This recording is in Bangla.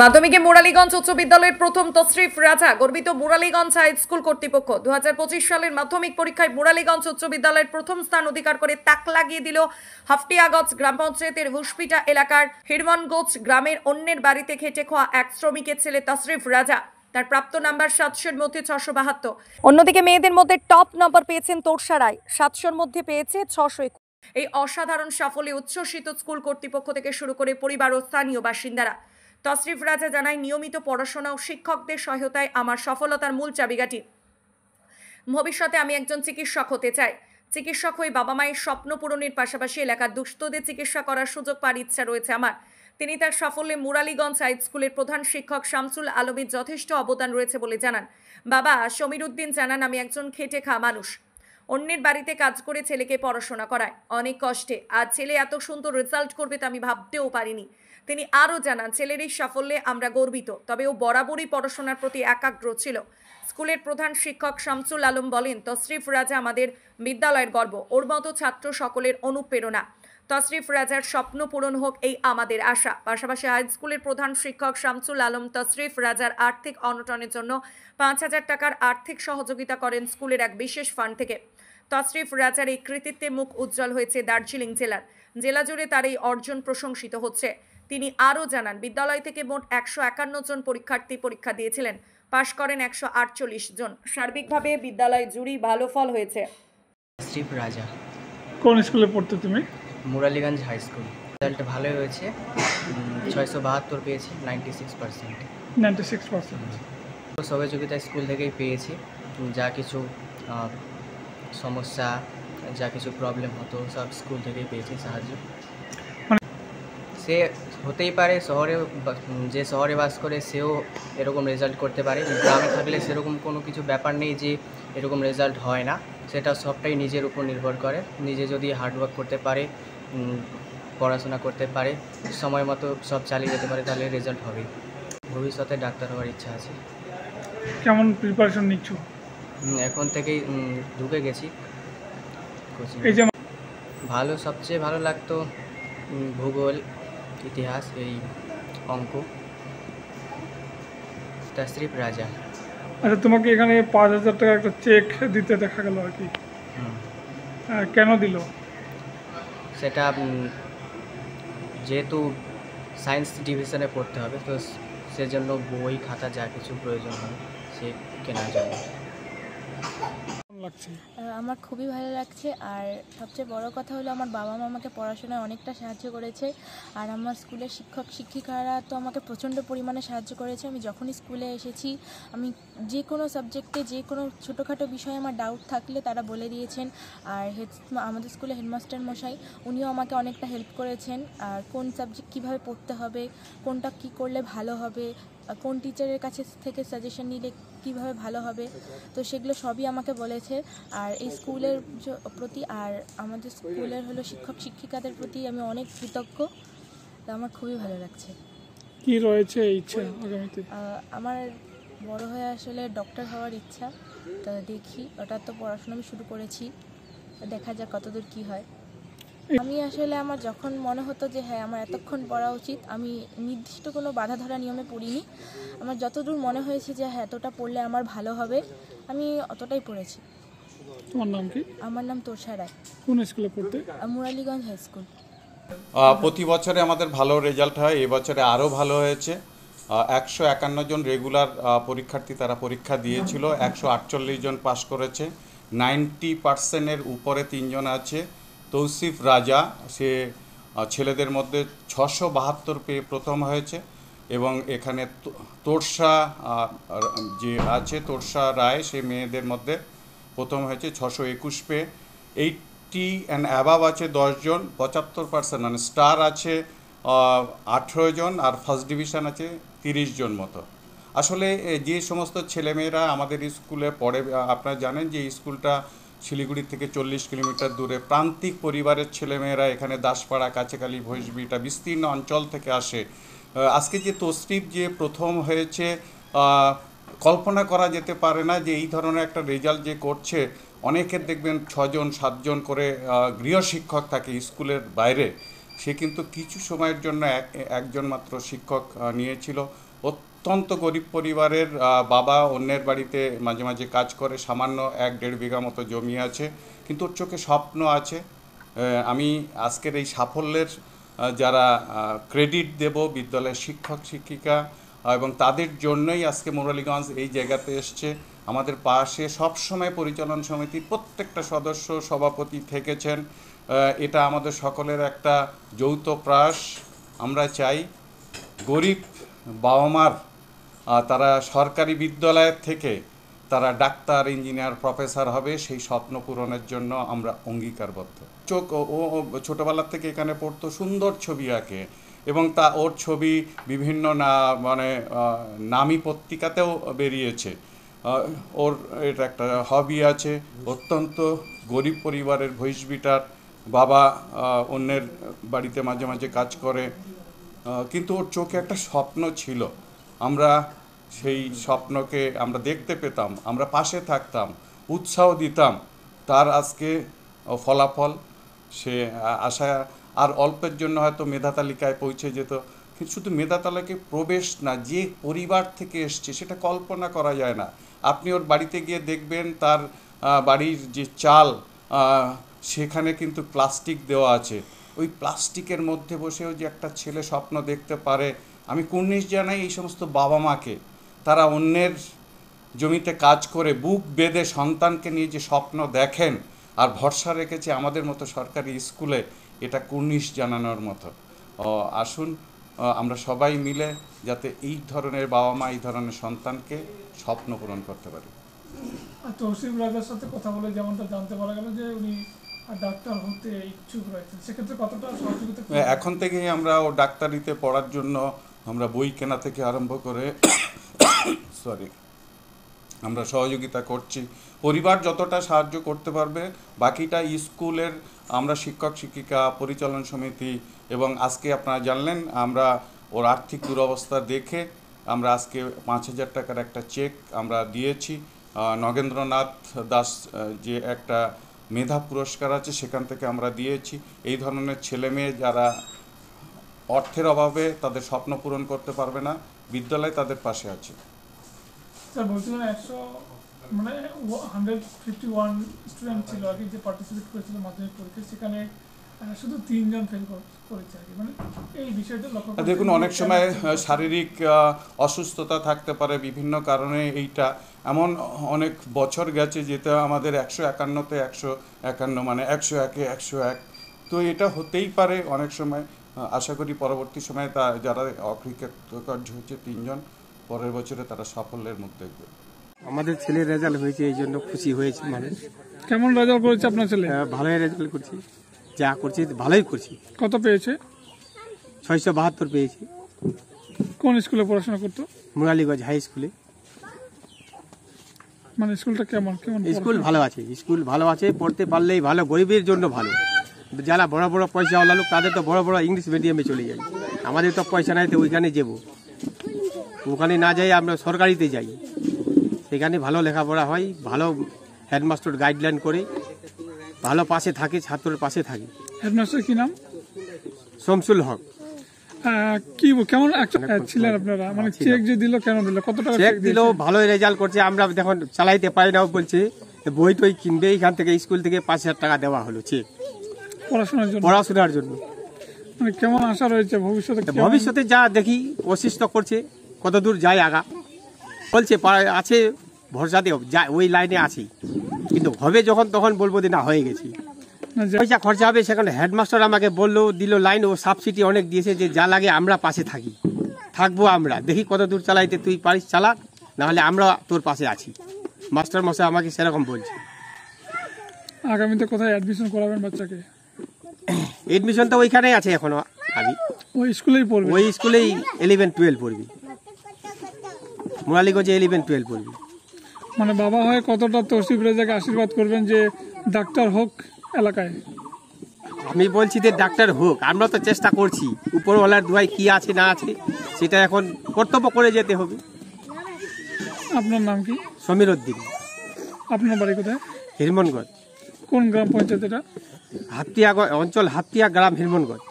মাধ্যমিকে মুরালীগঞ্জ উচ্চ বিদ্যালয়ের প্রথম তশরিফ রাজা গর্বিত মুরালীগঞ্জ হাই স্কুল কর্তৃপক্ষ 2025 সালের মাধ্যমিক পরীক্ষায় মুরালীগঞ্জ উচ্চ বিদ্যালয়ের প্রথম স্থান অধিকার করে তাক লাগিয়ে দিল হাফটিয়াগঞ্জ গ্রাম পঞ্চায়েতের হুসপিটা এলাকার হিরমনগঞ্জ গ্রামের অন্যের বাড়িতে খেটে খাওয়া এক শ্রমিকের ছেলে তশরিফ রাজা। তার প্রাপ্ত নাম্বার 700-এর মধ্যে 672। অন্যদিকে মেয়েদের মধ্যে টপ নাম্বার পেয়েছেন তোরসা রায়, 700-এর মধ্যে পেয়েছে 621। এই অসাধারণ সাফল্যে উচ্ছ্বসিত স্কুল কর্তৃপক্ষ থেকে শুরু করে পরিবার ও স্থানীয় বাসিন্দারা। তশরিফ রাজা জানায়, নিয়মিত পড়াশোনা ও শিক্ষকদের সহায়তায় আমার সফলতার মূল চাবিকাঠি। ভবিষ্যতে আমি একজন চিকিৎসক হতে চাই। চিকিৎসক হয়ে বাবা মায়ের স্বপ্ন পূরণের পাশাপাশি এলাকার দুস্থদের চিকিৎসা করার সুযোগ পাওয়ার ইচ্ছা রয়েছে আমার। তিনি তার সাফল্যে মুরালীগঞ্জ হাই স্কুলের প্রধান শিক্ষক শামসুল আলমের যথেষ্ট অবদান রয়েছে বলে জানান। বাবা সমীর উদ্দিন জানান, আমি একজন খেটে খাওয়া মানুষ, অন্যের বাড়িতে কাজ করে ছেলেকে পড়াশোনা করায় অনেক কষ্টে। আজ ছেলে এত সুন্দর রেজাল্ট করবে তা আমি ভাবতেও পারিনি। তিনি আরও জানান, ছেলের এই সাফল্যে আমরা গর্বিত, তবে ও বরাবরই পড়াশোনার প্রতি একাগ্র ছিল। স্কুলের প্রধান শিক্ষক শামসুল আলম বলেন, তশরিফ রাজা আমাদের বিদ্যালয়ের গর্ব, ওর মতো ছাত্র সকলের অনুপ্রেরণা। তশরিফ রাজার স্বপ্ন পূরণ হোক এই আমাদের আশা। পাশাপাশি হাই স্কুলের প্রধান শিক্ষক শামসুল আলম তশরিফ রাজার আর্থিক অনটনের জন্য 5,000 টাকার আর্থিক সহযোগিতা করেন স্কুলের এক বিশেষ ফান্ড থেকে। তশরিফ রাজার এই কৃতিত্বে মুখ উজ্জ্বল হয়েছে দার্জিলিং জেলার। জেলা জুড়ে তার এই অর্জন প্রশংসিত হচ্ছে। তিনি আরও জানান, বিদ্যালয় থেকে মোট 151 জন পরীক্ষার্থী পরীক্ষা দিয়েছিলেন, পাশ করেন 148 জন। সার্বিকভাবে বিদ্যালয় জুড়েই ভালো ফল হয়েছে। তশরিফ রাজা। কোন স্কুলে পড়তে তুমি? Muraliganj high school. রেজাল্ট ভালোই হয়েছে, 672 পেয়েছি, 96%। 96%। সহযোগিতা স্কুল থেকেই পেয়েছি। যা কিছু সমস্যা, যা কিছু প্রবলেম হতো সব স্কুল থেকেই পেয়েছি সাহায্য। সে হতেই পারে শহরে, যে শহরে বাস করে সেও এরকম রেজাল্ট করতে পারে। গ্রামে থাকলে সেরকম কোনো কিছু ব্যাপার নেই যে এরকম রেজাল্ট হয় না, সেটা সবটাই নিজের উপর নির্ভর করে। নিজে যদি হার্ডওয়ার্ক করতে পারে, পড়াশোনা করতে পারে, সময় মতো সব চালিয়ে যেতে পারে, তাহলে রেজাল্ট হবেই। ভবিষ্যতে ডাক্তার হওয়ার ইচ্ছা আছে। কেমন প্রিপারেশন নিচ্ছ? এখন থেকেই ঢুকে গেছি কোচিং। এই যে ভালো, সবচেয়ে ভালো লাগতো ভূগোল, ইতিহাস, এই অঙ্ক। তশরিফ রাজা। আচ্ছা, তোমাকে এখানে 5,000 টাকা একটা চেক দিতে দেখা গেল আর কি, কেন দিল? সেটা যেহেতু সায়েন্স ডিভিশনে পড়তে হবে, তো সেজন্য বই খাতা যা কিছু প্রয়োজন হয় সে কেনার জন্য। আমার খুবই ভালো লাগছে। আর সবচেয়ে বড় কথা হলো, আমার বাবা মা আমাকে পড়াশোনায় অনেকটা সাহায্য করেছে। আর আমার স্কুলের শিক্ষক শিক্ষিকারা তো আমাকে প্রচণ্ড পরিমাণে সাহায্য করেছে। আমি যখনই স্কুলে এসেছি, আমি যে কোনো সাবজেক্টে, যে কোনো ছোটোখাটো বিষয়ে আমার ডাউট থাকলে তারা বলে দিয়েছেন। আর আমাদের স্কুলে হেডমাস্টার মশাই, উনিও আমাকে অনেকটা হেল্প করেছেন। আর কোন সাবজেক্ট কীভাবে পড়তে হবে, কোনটা কী করলে ভালো হবে, কোন টিচারের কাছে থেকে সাজেশন নিলে কীভাবে ভালো হবে, তো সেগুলো সবই আমাকে বলেছে। আর এই স্কুলের প্রতি, আর আমাদের স্কুলের হলো শিক্ষক শিক্ষিকাদের প্রতি আমি অনেক কৃতজ্ঞ। তো আমার খুবই ভালো লাগছে। কি রয়েছে ইচ্ছা আগামীতে? আমার বড় হয়ে আসলে ডক্টর হওয়ার ইচ্ছা। তো দেখি, ওটা তো পড়াশোনা আমি শুরু করেছি, দেখা যাক কতদূর কী হয়। আমি আসলে আমার যখন মনে হতো যে হ্যাঁ আমার এতক্ষণ পড়া উচিত, আমি নির্দিষ্ট কোনো বাধা ধরা নিয়মে পড়িনি। আমার যতদূর মনে হয়েছে যে হ্যাঁ এতটা পড়লে আমার ভালো হবে, আমি অতটাই পড়েছি। তোমার নাম কি? আমার নাম তোরসা রায়। কোন স্কুলে পড়তে? Muraliganj high school. প্রতি বছরে আমাদের ভালো রেজাল্ট হয়, এবছরে আরও ভালো হয়েছে। 151 জন রেগুলার পরীক্ষার্থী তারা পরীক্ষা দিয়েছিল, 148 জন পাশ করেছে, 90%-এর উপরে 3 জন আছে। তশরিফ রাজা, সে ছেলেদের মধ্যে 672 পেয়ে প্রথম হয়েছে। এবং এখানে তোরসা যে আছে, তোরসা রায়, সে মেয়েদের মধ্যে প্রথম হয়েছে 621 পেয়ে। 80 অ্যান্ড অ্যাবাভ আছে 10 জন, 75%, মানে স্টার আছে 18 জন, আর ফার্স্ট ডিভিশন আছে 30 জন মতো। আসলে যে সমস্ত ছেলেমেয়েরা আমাদের স্কুলে পড়ে, আপনারা জানেন যে স্কুলটা শিলিগুড়ি থেকে 40 কিলোমিটার দূরে, প্রান্তিক পরিবারের ছেলেমেয়েরা এখানে দাসপাড়া, কাছেকালি, ভৈসবিটা বিস্তীর্ণ অঞ্চল থেকে আসে। আজকে যে তশরিফ যে প্রথম হয়েছে, কল্পনা করা যেতে পারে না যে এই ধরনের একটা রেজাল্ট যে করছে। অনেকের দেখবেন 6 জন 7 জন করে গৃহশিক্ষক থাকে স্কুলের বাইরে, সে কিন্তু কিছু সময়ের জন্য একজন মাত্র শিক্ষক নিয়েছিল। অত্যন্ত গরিব পরিবারের বাবা, অন্যের বাড়িতে মাঝে মাঝে কাজ করে, সামান্য 1-1.5 বিঘা মতো জমি আছে, কিন্তু ওর চোখে স্বপ্ন আছে। আমি আজকের এই সাফল্যের যারা ক্রেডিট দেব বিদ্যালয়ের শিক্ষক শিক্ষিকা, এবং তাদের জন্যই আজকে মুরালীগঞ্জ এই জায়গাতে এসছে। আমাদের পাশে সবসময় পরিচালন সমিতির প্রত্যেকটা সদস্য, সভাপতি থেকেছেন। এটা আমাদের সকলের একটা যৌথ প্রয়াস। আমরা চাই গরিব বাবা মার তারা সরকারি বিদ্যালয়ের থেকে তারা ডাক্তার, ইঞ্জিনিয়ার, প্রফেসর হবে, সেই স্বপ্ন পূরণের জন্য আমরা অঙ্গীকারবদ্ধ। ও ছোটোবেলার থেকে এখানে পড়তো, সুন্দর ছবি আঁকে, এবং ওর ছবি বিভিন্ন নামী পত্রিকাতেও বেরিয়েছে। ওর এটা একটা হবি আছে। অত্যন্ত গরিব পরিবারের ভৈষ্বিটার বাবা, অন্যের বাড়িতে মাঝে মাঝে কাজ করে, কিন্তু ওর চোখে একটা স্বপ্ন ছিল। আমরা সেই স্বপ্নকে আমরা দেখতে পেতাম, আমরা পাশে থাকতাম, উৎসাহ দিতাম। তার আজকে ফলাফল, সে আশা আর অল্পের জন্য হয়তো মেধা তালিকায় পৌঁছে যেত, কিন্তু শুধু মেধা তালিকায় প্রবেশ না, যে পরিবার থেকে এসছে সেটা কল্পনা করা যায় না। আপনি ওর বাড়িতে গিয়ে দেখবেন তার বাড়ির যে চাল, সেখানে কিন্তু প্লাস্টিক দেওয়া আছে। ওই প্লাস্টিকের মধ্যে বসেও যে একটা ছেলে স্বপ্ন দেখতে পারে, আমি কুর্নিশ জানাই এই সমস্ত বাবা মাকে। তারা অন্যের জমিতে কাজ করে বুক বেঁধে সন্তানকে নিয়ে যে স্বপ্ন দেখেন আর ভরসা রেখেছে আমাদের মতো সরকারি স্কুলে, এটা কুর্নিশ জানানোর মতো। আসুন আমরা সবাই মিলে যাতে এই ধরনের বাবা মা, এই ধরনের সন্তানকে স্বপ্ন পূরণ করতে পারি। তৌসিফ রাজার সাথে কথা বলে যেমনটা জানতে পারা গেল যে উনি ডাক্তার হতে ইচ্ছুক রয়েছেন, সেক্ষেত্রে কতটা সহযোগিতা? এখন থেকেই আমরা ও ডাক্তারিতে পড়ার জন্য আমরা বই কেনা থেকে আরম্ভ করে আমরা সহযোগিতা করছি। পরিবার যতটা সাহায্য করতে পারবে, বাকিটা স্কুলের আমরা শিক্ষক শিক্ষিকা, পরিচালন সমিতি, এবং আজকে আপনারা জানলেন আমরা ওর আর্থিক দুরবস্থা দেখে আমরা আজকে 5,000 টাকার একটা চেক আমরা দিয়েছি। নগেন্দ্রনাথ দাস যে একটা মেধা পুরস্কার আছে, সেখান থেকে আমরা দিয়েছি। এই ধরনের ছেলে মেয়ে যারা অর্থের অভাবে তাদের স্বপ্ন পূরণ করতে পারবে না, বিদ্যালয় তাদের পাশে আছে। স্যার বলছিলেন 151 স্টুডেন্ট ছিল আগে যে পার্টিসিপেট করেছিল মাধ্যমিক পরীক্ষায়, সেখানে শুধু 3 জন ফেল করেছে আর কি। মানে এই বিষয়টা লক্ষ্য দেখুন, অনেক সময় শারীরিক অসুস্থতা থাকতে পারে, বিভিন্ন কারণে এইটা এমন অনেক বছর গেছে যেটা আমাদের 151-তে 151, মানে 101-এ 101, তো এটা হতেই পারে অনেক সময়। আশা করি পরবর্তী সময়ে যারা অকৃতকার্য হয়েছে 3 জন, পরের বছরে তারা সাফল্যের মুখ দেখবে। আমাদের ছেলের রেজাল্ট হয়েছে, এই জন্য খুশি হয়েছে। মানে কেমন রেজাল্ট করেছে আপনার ছেলে? ভালোই রেজাল্ট করছি, যা করছি ভালোই করছি। কত পেয়েছে? 672 পেয়েছি। কোন স্কুলে পড়াশোনা করতো? মুরালীগঞ্জ হাই স্কুলে। মানে স্কুলটা কেমন? স্কুল ভালো আছে, স্কুল ভালো আছে, পড়তে পারলেই ভালো, গরিবের জন্য ভালো। যারা বড় বড় পয়সাওয়ালা লোক তাদের তো বড় বড় ইংলিশ মিডিয়ামে চলে যায়, আমাদের তো পয়সা নাই, তো ওইখানে যাবো, ওখানে না যাই আমরা সরকারিতে যাই, সেখানে ভালো লেখাপড়া হয়, ভালো হেডমাস্টার গাইডলাইন করে, ভালো পাশে থাকে, ছাত্রের পাশে থাকে। হেডমাস্টার কি নাম? শমসুল হক। কি কেমন ছিলেন আপনারা? মানে চেক যে দিল, কেন দিল? কত টাকা চেক দিল? ভালোই রেজাল্ট করছে। আমরা দেখুন চালাইতে পারি না, বলছে বই টই কিনবে, এখান থেকে স্কুল থেকে 5,000 টাকা দেওয়া হলো চেক পড়াশোনার জন্য। মানে কেমন আশা রয়েছে ভবিষ্যতে? ভবিষ্যতে যা দেখি, কোশিশ তো করছে, কত দূর যায় আগা বলছে, আছে ভরসা দিয়ে ওই লাইনে আছি, কিন্তু হবে যখন তখন বলবো যে না হয়ে গেছি। পয়সা খরচা হবে, সেখানে হেডমাস্টার আমাকে বললো, দিল লাইন, ও সাবসিডি অনেক দিয়েছে, যে যা লাগে আমরা পাশে থাকবো, আমরা দেখি কত দূর চালাইতে তুই পারিস চালা, নাহলে আমরা তোর পাশে আছি। মাস্টার মশাই আমাকে সেরকম বলছে। আগামীতে কোথায় অ্যাডমিশন করাবেন বাচ্চাকে? এডমিশন তো ওইখানেই আছে এখনো, আমি ওই স্কুলেই পড়বে? ওই স্কুলেই 11-12 পড়বি, মুরালীগঞ্জে 11-12 পড়বি। মানে বাবা হয়ে কতটা তৌসিফ রেজাকে আশীর্বাদ করবেন যে ডাক্তার হোক এলাকায়? আমি বলছি যে ডাক্তার হোক, আমরা তো চেষ্টা করছি, উপরওয়ালার দোয়ায় কি আছে না আছে সেটা এখন কর্তব্য করে যেতে হবে। আপনার নাম কি? সমীর উদ্দিন। আপনার বাড়ি কোথায়? হিরমনগঞ্জ। কোন গ্রাম পঞ্চায়েত এটা? হাতিয়া অঞ্চল, হাতিয়া গ্রাম, হিরমনগঞ্জ।